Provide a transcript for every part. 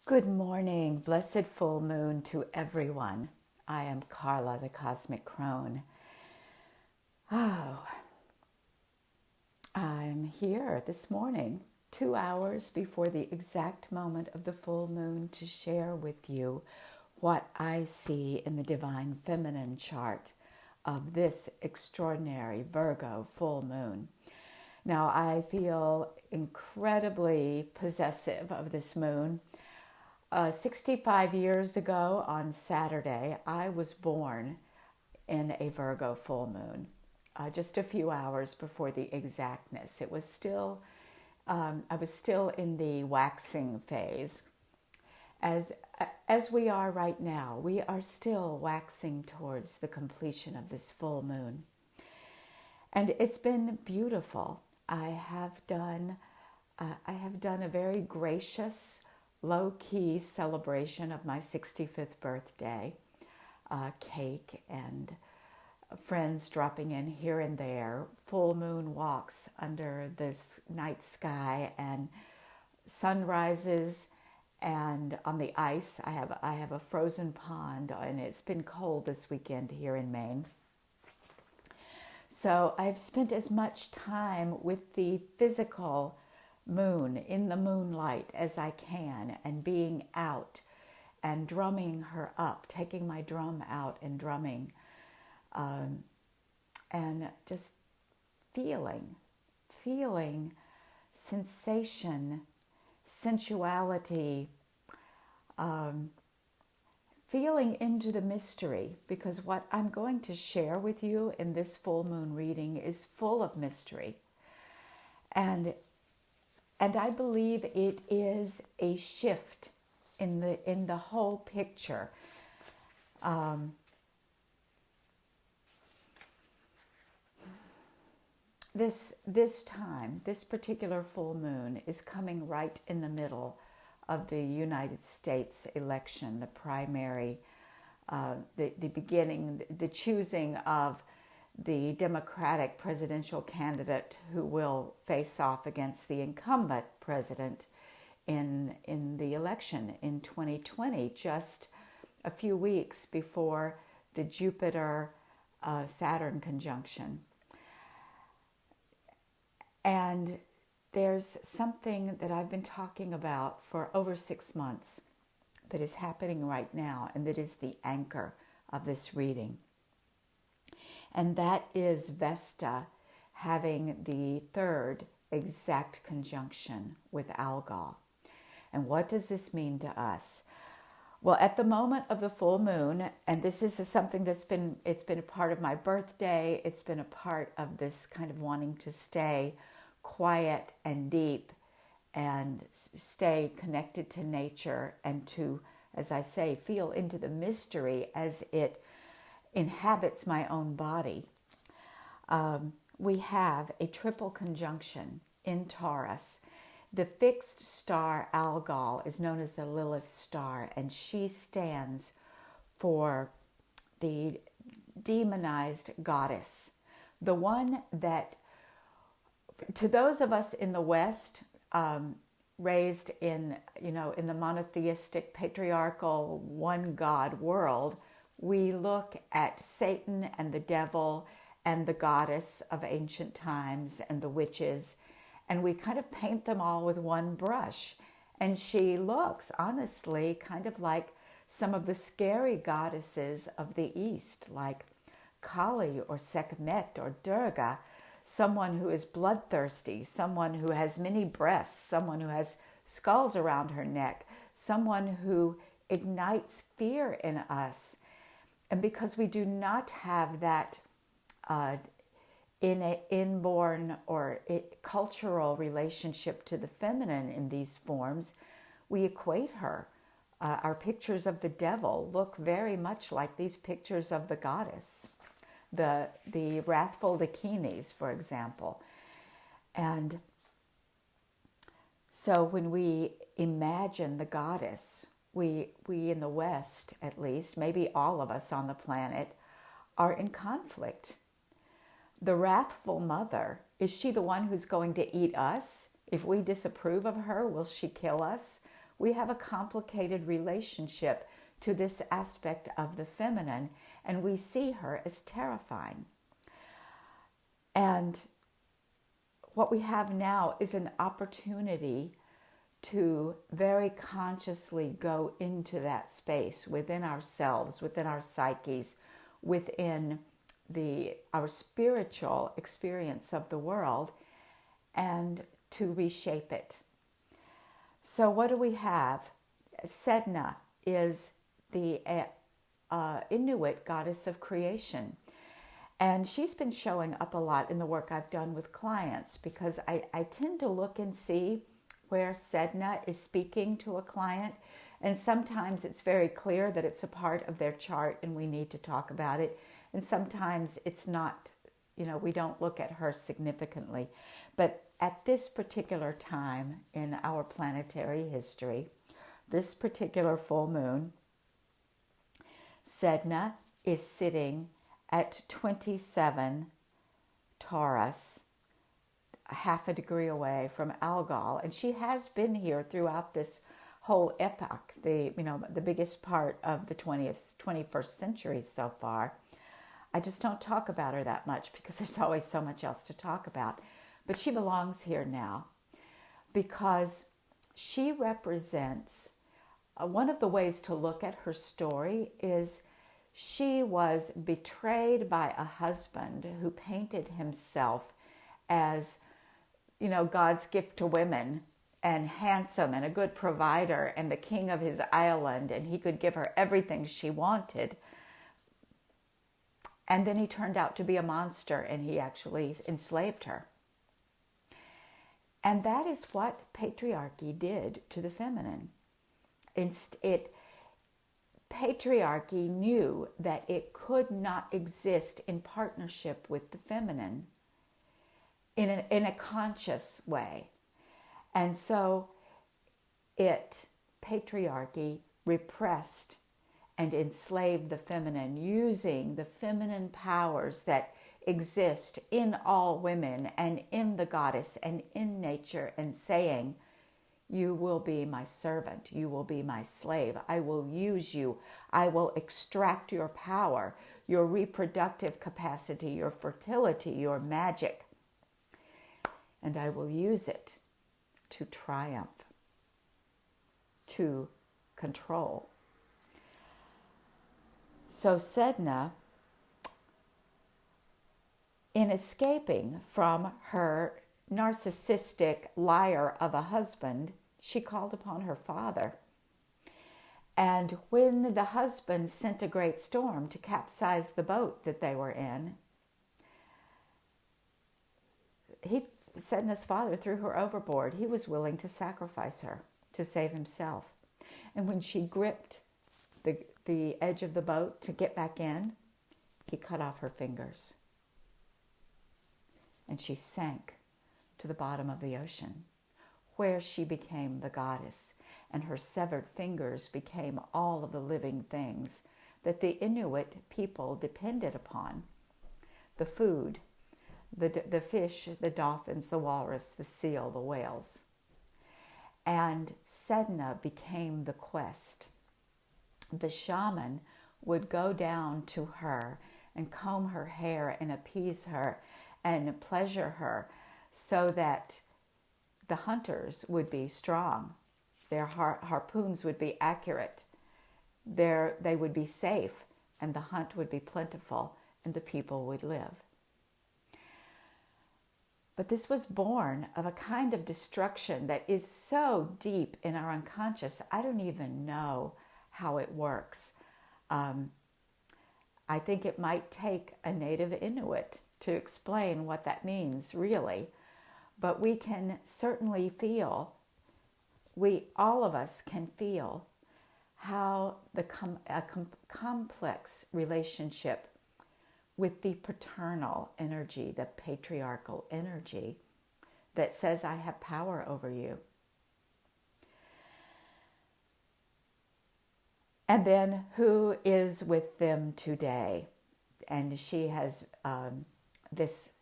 Good morning, blessed full moon to everyone. I am Carla, the Cosmic Crone. Oh, I'm here this morning, 2 hours before the exact moment of the full moon, to share with you what I see in the Divine Feminine chart of this extraordinary Virgo full moon. Now, I feel incredibly possessive of this moon. 65 years ago on Saturday, I was born in a Virgo full moon, just a few hours before the exactness. It was still, I was still in the waxing phase. As we are right now, we are still waxing towards the completion of this full moon. And it's been beautiful. I have done a very gracious, low-key celebration of my 65th birthday, cake and friends dropping in here and there, full moon walks under this night sky and sunrises, and on the ice. I have a frozen pond, and it's been cold this weekend here in Maine. So I've spent as much time with the physical moon in the moonlight as I can, and being out and drumming her up, taking my drum out and drumming, and just feeling sensation, sensuality, feeling into the mystery, because what I'm going to share with you in this full moon reading is full of mystery. And I believe it is a shift in the whole picture. This particular full moon is coming right in the middle of the United States election, the primary, the beginning, the choosing of the Democratic presidential candidate who will face off against the incumbent president in the election in 2020, just a few weeks before the Jupiter-Saturn conjunction. And there's something that I've been talking about for over 6 months that is happening right now, and that is the anchor of this reading. And that is Vesta having the third exact conjunction with Algol. And what does this mean to us? Well, at the moment of the full moon, and this is something it's been a part of my birthday, it's been a part of this kind of wanting to stay quiet and deep and stay connected to nature, and to, as I say, feel into the mystery as it inhabits my own body. We have a triple conjunction in Taurus. The fixed star Algol is known as the Lilith star, and she stands for the demonized goddess, the one that, to those of us in the West, raised in the monotheistic, patriarchal, one God world, we look at Satan and the devil and the goddess of ancient times and the witches, and we kind of paint them all with one brush. And she looks, honestly, kind of like some of the scary goddesses of the East, like Kali or Sekhmet or Durga, someone who is bloodthirsty, someone who has many breasts, someone who has skulls around her neck, someone who ignites fear in us. And because we do not have that inborn or cultural relationship to the feminine in these forms, we equate her. Our pictures of the devil look very much like these pictures of the goddess, the wrathful Dakinis, for example. And so when we imagine the goddess, we in the West, at least, maybe all of us on the planet, are in conflict. The wrathful mother, is she the one who's going to eat us? If we disapprove of her, will she kill us? we have a complicated relationship to this aspect of the feminine, and we see her as terrifying. And what we have now is an opportunity to very consciously go into that space within ourselves, within our psyches, within our spiritual experience of the world, and to reshape it. So what do we have? Sedna is the Inuit goddess of creation. And she's been showing up a lot in the work I've done with clients, because I tend to look and see where Sedna is speaking to a client. And sometimes it's very clear that it's a part of their chart and we need to talk about it. And sometimes it's not, we don't look at her significantly. But at this particular time in our planetary history, this particular full moon, Sedna is sitting at 27 Taurus, half a degree away from Algol, and she has been here throughout this whole epoch, the biggest part of the 21st century so far. I just don't talk about her that much because there's always so much else to talk about. But she belongs here now because she represents one of the ways to look at her story is she was betrayed by a husband who painted himself as, God's gift to women, and handsome and a good provider and the king of his island, and he could give her everything she wanted. And then he turned out to be a monster, and he actually enslaved her. And that is what patriarchy did to the feminine. Patriarchy knew that it could not exist in partnership with the feminine in a conscious way. And so patriarchy repressed and enslaved the feminine, using the feminine powers that exist in all women and in the goddess and in nature, and saying, you will be my servant, you will be my slave, I will use you, I will extract your power, your reproductive capacity, your fertility, your magic, and I will use it to triumph, to control. So Sedna, in escaping from her narcissistic liar of a husband, she called upon her father. And when the husband sent a great storm to capsize the boat that they were in, Sedna's father threw her overboard. He was willing to sacrifice her to save himself. And when she gripped the edge of the boat to get back in, he cut off her fingers. And she sank to the bottom of the ocean, where she became the goddess, and her severed fingers became all of the living things that the Inuit people depended upon: the food, the fish, the dolphins, the walrus, the seal, the whales. And Sedna became the quest. The shaman would go down to her and comb her hair and appease her and pleasure her, so that the hunters would be strong, their harpoons would be accurate, they would be safe, and the hunt would be plentiful, and the people would live. But this was born of a kind of destruction that is so deep in our unconscious, I don't even know how it works. I think it might take a native Inuit to explain what that means, really. But we can certainly feel, all of us can feel how a complex relationship with the paternal energy, the patriarchal energy that says, I have power over you. And then who is with them today? And she has this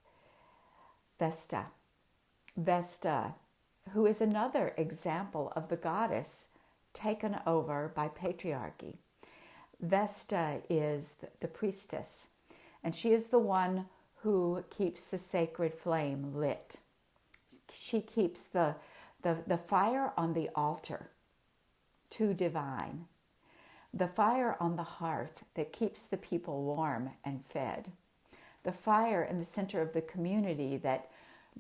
Vesta, who is another example of the goddess taken over by patriarchy. Vesta is the priestess, and she is the one who keeps the sacred flame lit. She keeps the fire on the altar to divine, the fire on the hearth that keeps the people warm and fed, the fire in the center of the community that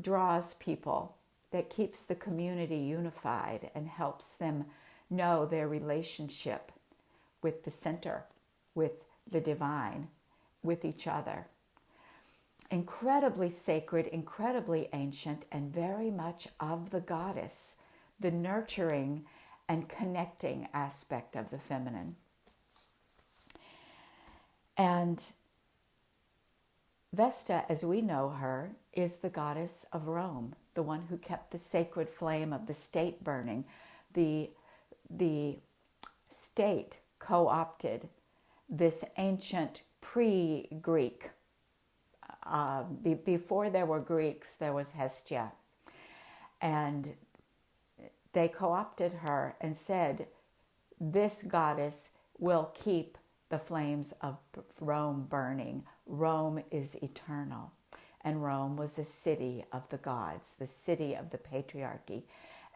draws people, that keeps the community unified and helps them know their relationship with the center, with the divine, with each other. Incredibly sacred, incredibly ancient, and very much of the goddess, the nurturing and connecting aspect of the feminine. And Vesta, as we know her, is the goddess of Rome, the one who kept the sacred flame of the state burning. The state co-opted this ancient pre-Greek. Before there were Greeks, there was Hestia. And they co-opted her and said, this goddess will keep the flames of Rome burning. Rome is eternal. And Rome was the city of the gods, the city of the patriarchy,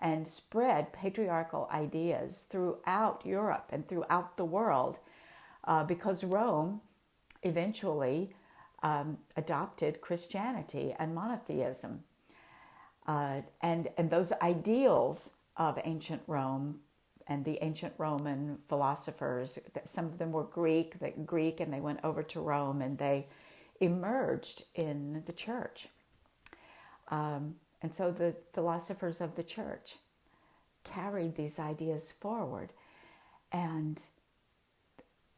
and spread patriarchal ideas throughout Europe and throughout the world, because Rome eventually adopted Christianity and monotheism. And those ideals of ancient Rome and the ancient Roman philosophers, some of them were Greek, and they went over to Rome and they emerged in the church. And so the philosophers of the church carried these ideas forward. And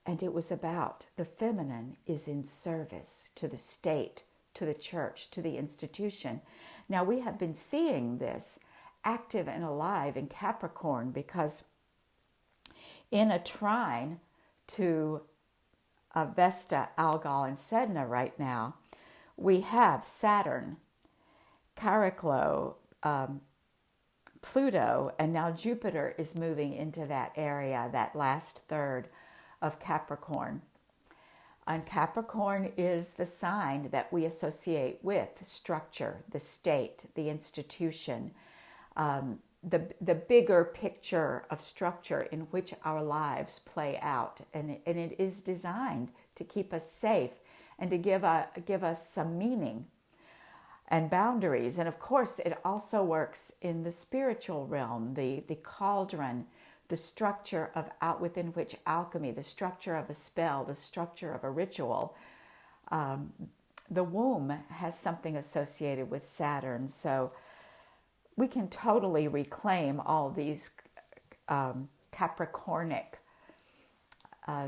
it was about the feminine is in service to the state, to the church, to the institution. Now we have been seeing this active and alive in Capricorn, because in a trine to Vesta, Algol, and Sedna right now, we have Saturn, Chariklo, Pluto, and now Jupiter is moving into that area, that last third of Capricorn. And Capricorn is the sign that we associate with structure, the state, the institution, the bigger picture of structure in which our lives play out. And it is designed to keep us safe and to give us some meaning and boundaries. And of course, it also works in the spiritual realm, the cauldron, the structure of within which alchemy, the structure of a spell, the structure of a ritual. The womb has something associated with Saturn, so we can totally reclaim all these Capricornic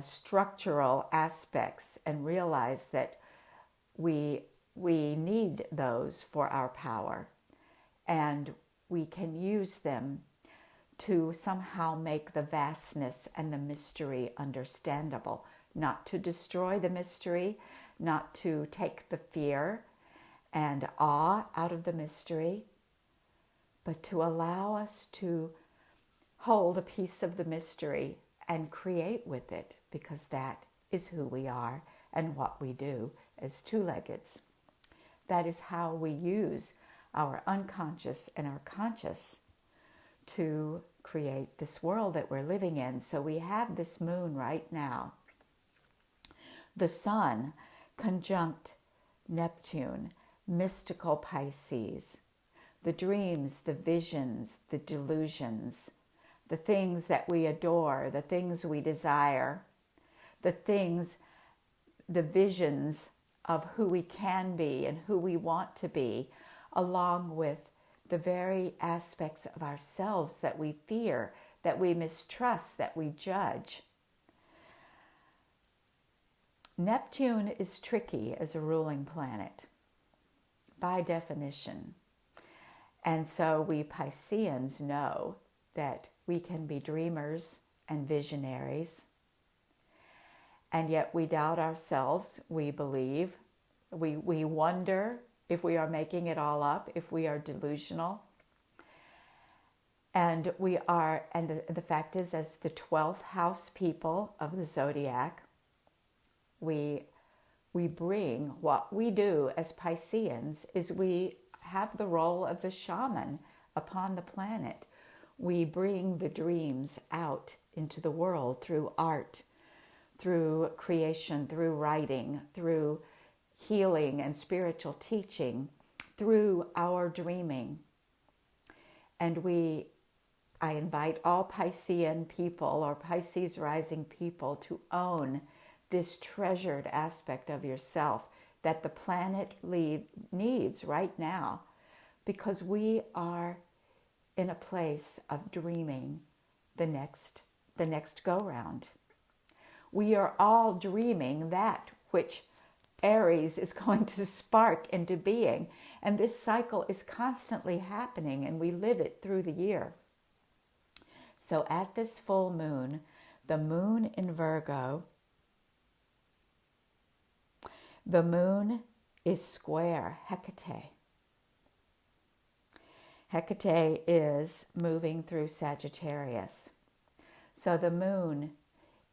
structural aspects and realize that we need those for our power, and we can use them to somehow make the vastness and the mystery understandable, not to destroy the mystery, not to take the fear and awe out of the mystery, but to allow us to hold a piece of the mystery and create with it, because that is who we are and what we do as two-leggeds. That is how we use our unconscious and our conscious to create this world that we're living in. So we have this moon right now, the sun conjunct Neptune, mystical Pisces, the dreams, the visions, the delusions, the things that we adore, the things we desire, the visions of who we can be and who we want to be, along with the very aspects of ourselves that we fear, that we mistrust, that we judge. Neptune is tricky as a ruling planet, by definition. And so we Pisceans know that we can be dreamers and visionaries, and yet we doubt ourselves, we believe, we wonder if we are making it all up, if we are delusional. And we are, and the fact is, as the 12th house people of the zodiac, we bring, what we do as Pisceans is we have the role of the shaman upon the planet. We bring the dreams out into the world through art, through creation, through writing, through healing and spiritual teaching, through our dreaming. And I invite all Piscean people or Pisces rising people to own this treasured aspect of yourself that the planet needs right now, because we are in a place of dreaming the next go-round. We are all dreaming that which Aries is going to spark into being. And this cycle is constantly happening, and we live it through the year. So at this full moon, the moon in Virgo, the moon is square Hecate. Hecate is moving through Sagittarius. So the moon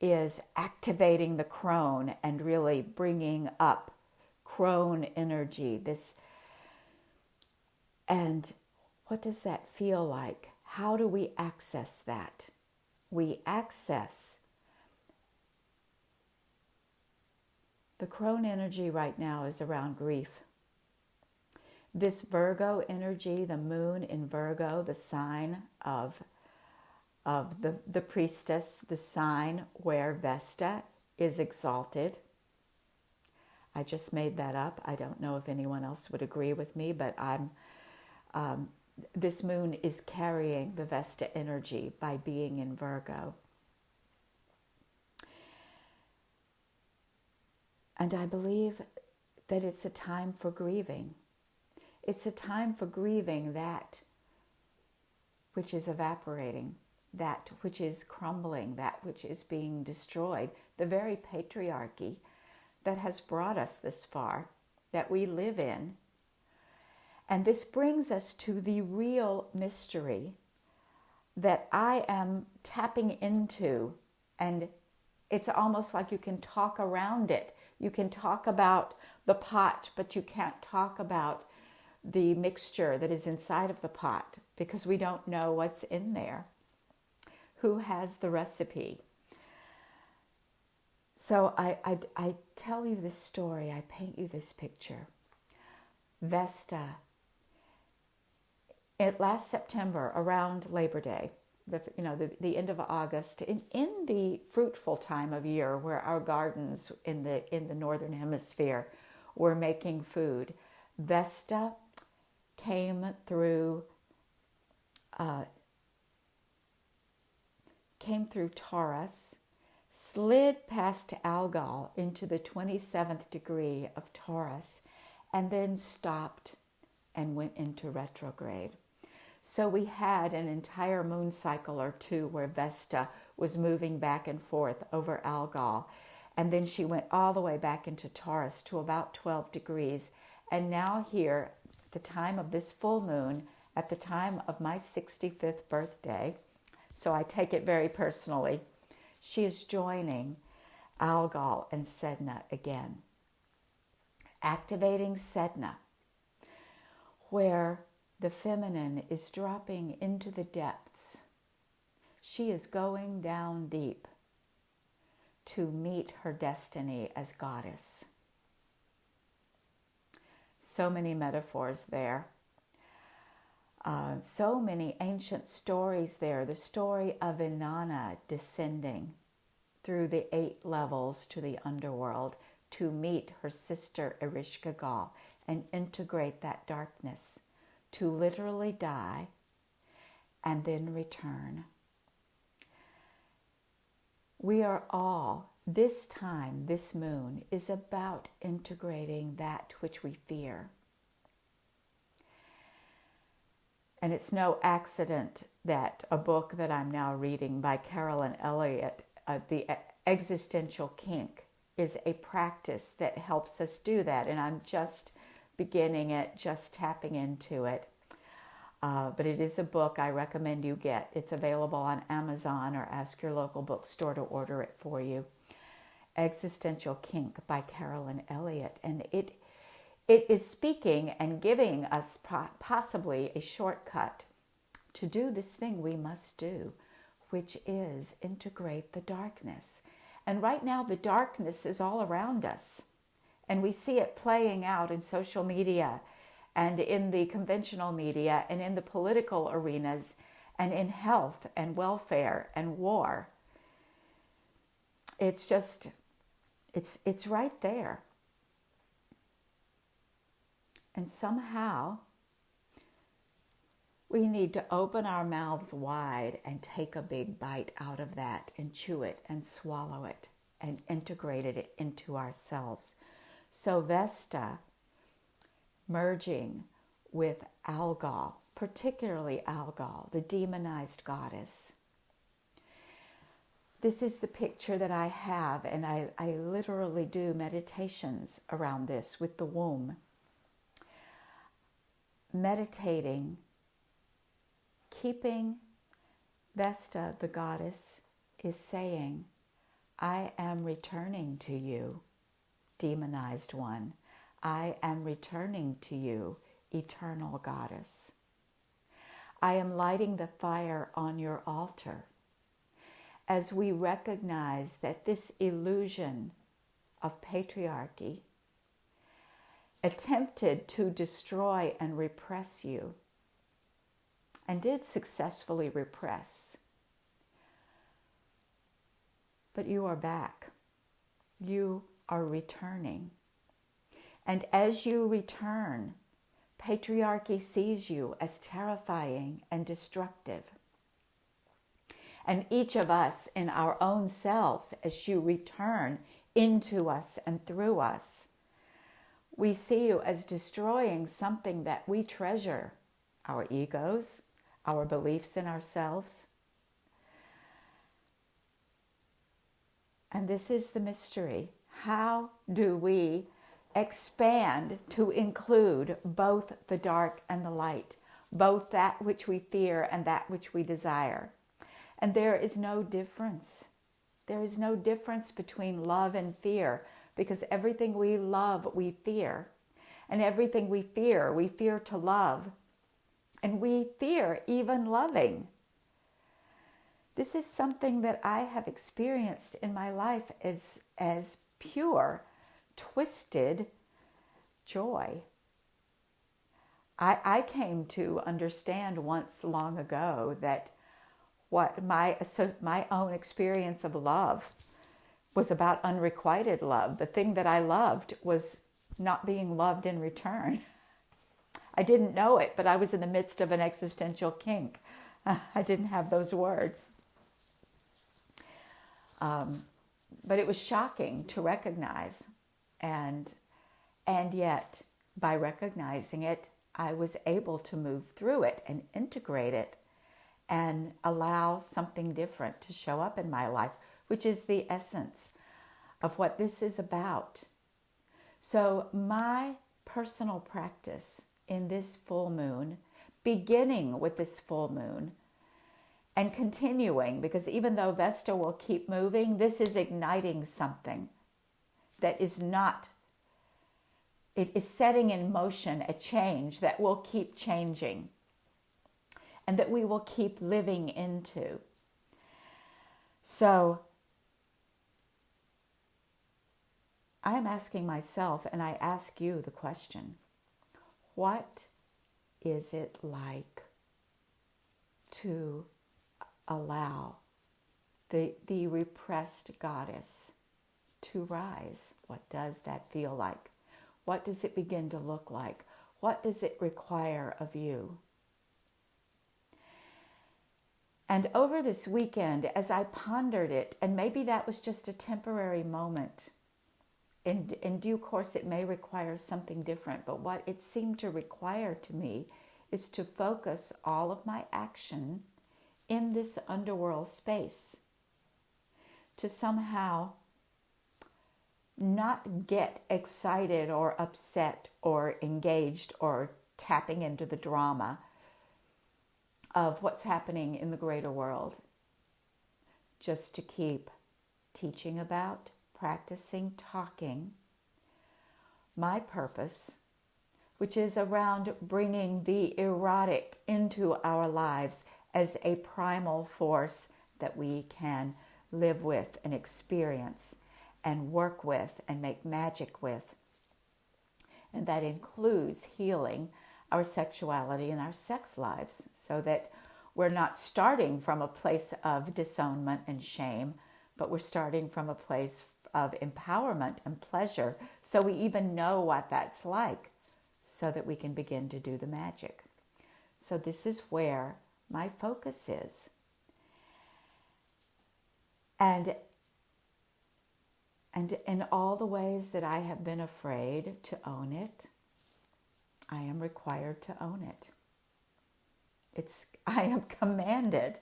is activating the crone and really bringing up crone energy. And what does that feel like? How do we access that? We access the crone energy right now is around grief. This Virgo energy, the moon in Virgo, the sign of the priestess, the sign where Vesta is exalted. I just made that up. I don't know if anyone else would agree with me, but this moon is carrying the Vesta energy by being in Virgo. And I believe that it's a time for grieving. It's a time for grieving that which is evaporating, that which is crumbling, that which is being destroyed, the very patriarchy that has brought us this far, that we live in. And this brings us to the real mystery that I am tapping into, and it's almost like you can talk around it. You can talk about the pot, but you can't talk about the mixture that is inside of the pot because we don't know what's in there. Who has the recipe? So I tell you this story, I paint you this picture. Vesta, last September, around Labor Day, the end of August, in the fruitful time of year where our gardens in the northern hemisphere were making food, Vesta came through Taurus, slid past Algol into the 27th degree of Taurus, and then stopped and went into retrograde. So we had an entire moon cycle or two where Vesta was moving back and forth over Algol. And then she went all the way back into Taurus to about 12 degrees. And now here, at the time of this full moon, at the time of my 65th birthday, so I take it very personally, she is joining Algol and Sedna again. Activating Sedna, where the feminine is dropping into the depths. She is going down deep to meet her destiny as goddess. So many metaphors there. So many ancient stories there. The story of Inanna descending through the 8 levels to the underworld to meet her sister Ereshkigal and integrate that darkness, to literally die and then return. We are all, this time, this moon, is about integrating that which we fear. And it's no accident that a book that I'm now reading by Carolyn Eliot, The Existential Kink, is a practice that helps us do that. And I'm just beginning it, just tapping into it. But it is a book I recommend you get. It's available on Amazon, or ask your local bookstore to order it for you. Existential Kink by Carolyn Eliot. And it is speaking and giving us possibly a shortcut to do this thing we must do, which is integrate the darkness. And right now the darkness is all around us. And we see it playing out in social media and in the conventional media and in the political arenas and in health and welfare and war. It's just, it's right there. And somehow we need to open our mouths wide and take a big bite out of that and chew it and swallow it and integrate it into ourselves. So Vesta merging with Algol, particularly Algol, the demonized goddess. This is the picture that I have, and I literally do meditations around this with the womb. Meditating, keeping Vesta, the goddess, is saying, I am returning to you, demonized one. I am returning to you, eternal goddess. I am lighting the fire on your altar. As we recognize that this illusion of patriarchy attempted to destroy and repress you, and did successfully repress, but you are back. You are returning. And as you return, patriarchy sees you as terrifying and destructive. And each of us in our own selves, as you return into us and through us, we see you as destroying something that we treasure, our egos, our beliefs in ourselves. And this is the mystery. How do we expand to include both the dark and the light, both that which we fear and that which we desire? And there is no difference. There is no difference between love and fear, because everything we love, we fear. And everything we fear to love. And we fear even loving. This is something that I have experienced in my life as pure, twisted joy. I came to understand once long ago that what my own experience of love was about unrequited love. The thing that I loved was not being loved in return. I didn't know it, but I was in the midst of an existential kink. I didn't have those words. But it was shocking to recognize. And yet, by recognizing it, I was able to move through it and integrate it and allow something different to show up in my life, which is the essence of what this is about. So my personal practice in this full moon, beginning with this full moon and continuing, because even though Vesta will keep moving, this is igniting something that is not, it is setting in motion a change that will keep changing and that we will keep living into. So I'm asking myself, and I ask you the question, what is it like to allow the repressed goddess to rise? What does that feel like? What does it begin to look like? What does it require of you? And over this weekend, as I pondered it, and maybe that was just a temporary moment, in due course it may require something different, but what it seemed to require to me is to focus all of my action in this underworld space, to somehow not get excited or upset or engaged or tapping into the drama, of what's happening in the greater world, just to keep teaching about, practicing, talking my purpose, which is around bringing the erotic into our lives as a primal force that we can live with and experience and work with and make magic with. And that includes healing our sexuality and our sex lives, so that we're not starting from a place of disownment and shame, but we're starting from a place of empowerment and pleasure, so we even know what that's like, so that we can begin to do the magic. So this is where my focus is. And in all the ways that I have been afraid to own it, I am required to own it. I am commanded.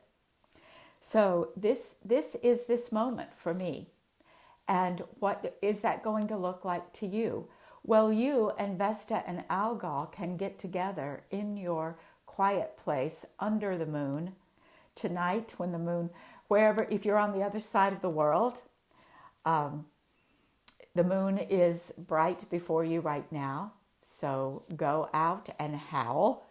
So this is this moment for me. And what is that going to look like to you? Well, you and Vesta and Algol can get together in your quiet place under the moon tonight, when the moon, wherever, if you're on the other side of the world, the moon is bright before you right now. So go out and howl,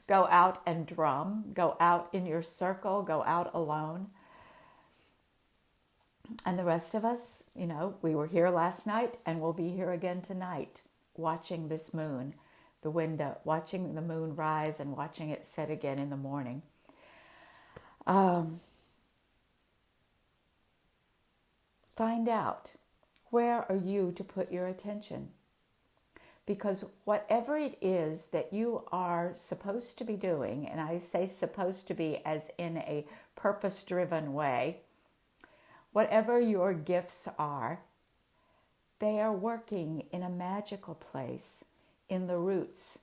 go out and drum, go out in your circle, go out alone. And the rest of us, we were here last night and we'll be here again tonight, watching this moon, the window, watching the moon rise and watching it set again in the morning. Find out, where are you to put your attention? Because whatever it is that you are supposed to be doing, and I say supposed to be as in a purpose-driven way, whatever your gifts are, they are working in a magical place, in the roots,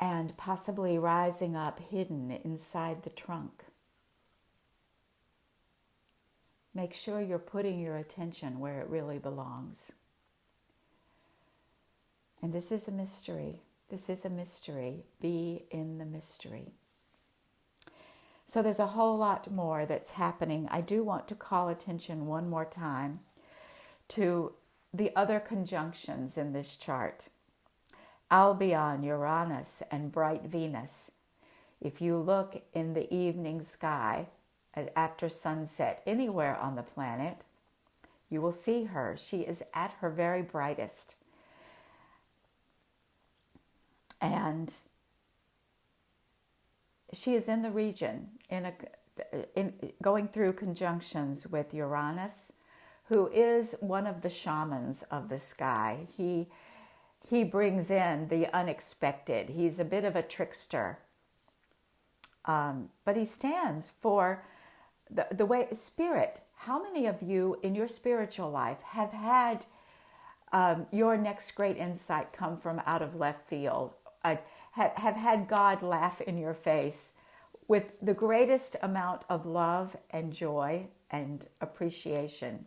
and possibly rising up hidden inside the trunk. Make sure you're putting your attention where it really belongs. And this is a mystery. This is a mystery. Be in the mystery. So there's a whole lot more that's happening. I do want to call attention one more time to the other conjunctions in this chart. Albion, Uranus, and bright Venus. If you look in the evening sky after sunset anywhere on the planet, you will see her. She is at her very brightest. And she is in the region, in going through conjunctions with Uranus, who is one of the shamans of the sky. He brings in the unexpected. He's a bit of a trickster. But he stands for the way, spirit. How many of you in your spiritual life have had your next great insight come from out of left field? Have had God laugh in your face with the greatest amount of love and joy and appreciation,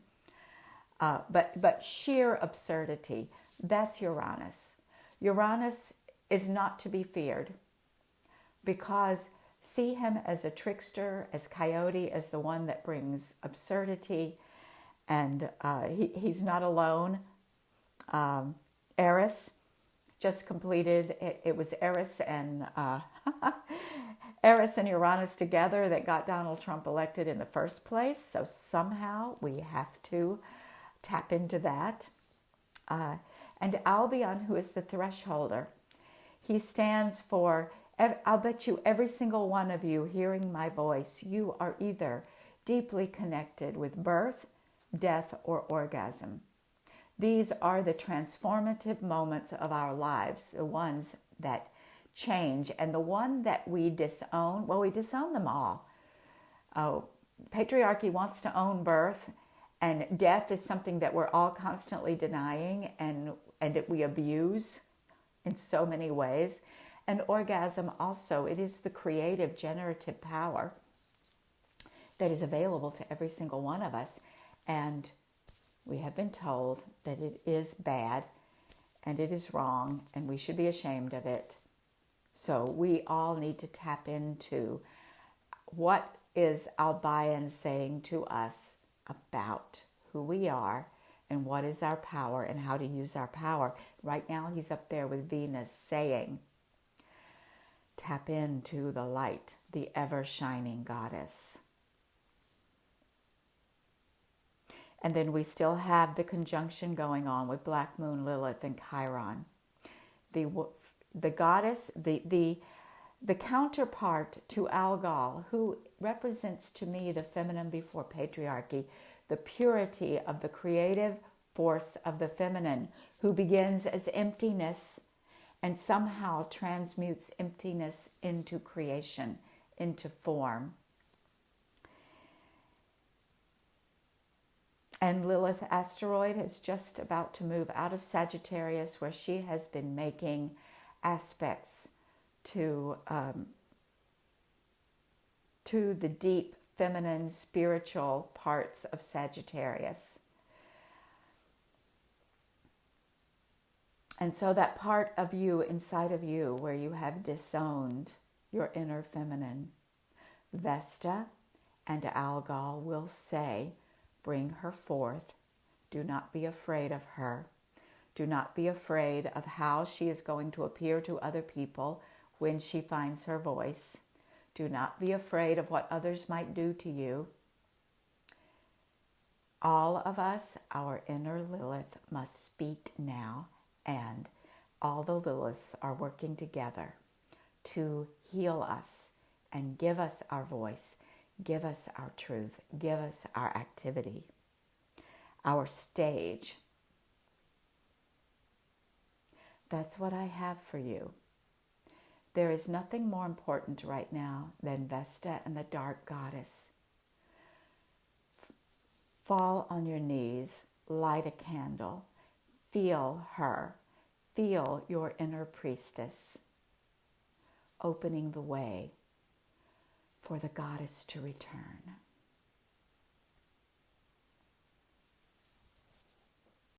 but sheer absurdity. That's Uranus. Uranus is not to be feared, because see him as a trickster, as Coyote, as the one that brings absurdity, and he's not alone. Eris just completed, it was Eris and Eris and Uranus together that got Donald Trump elected in the first place. So somehow we have to tap into that. And Albion, who is the thresholder, he stands for, I'll bet you every single one of you hearing my voice, you are either deeply connected with birth, death, or orgasm. These are the transformative moments of our lives, the ones that change. And the one that we disown, well, we disown them all. Patriarchy wants to own birth, and death is something that we're all constantly denying and that we abuse in so many ways. And orgasm also, it is the creative, generative power that is available to every single one of us. And we have been told that it is bad and it is wrong and we should be ashamed of it. So we all need to tap into what is Albayan saying to us about who we are and what is our power and how to use our power. Right now he's up there with Venus saying, tap into the light, the ever-shining goddess. And then we still have the conjunction going on with Black Moon, Lilith, and Chiron. The goddess, the counterpart to Algol, who represents to me the feminine before patriarchy, the purity of the creative force of the feminine, who begins as emptiness and somehow transmutes emptiness into creation, into form. And Lilith asteroid is just about to move out of Sagittarius, where she has been making aspects to the deep feminine spiritual parts of Sagittarius. And so that part of you, inside of you, where you have disowned your inner feminine, Vesta and Algol will say, bring her forth. Do not be afraid of her. Do not be afraid of how she is going to appear to other people when she finds her voice. Do not be afraid of what others might do to you. All of us, our inner Lilith, must speak now, and all the Liliths are working together to heal us and give us our voice, give us our truth, give us our activity, our stage. That's what I have for you. There is nothing more important right now than Vesta and the dark goddess. Fall on your knees, light a candle, feel her, feel your inner priestess opening the way for the goddess to return.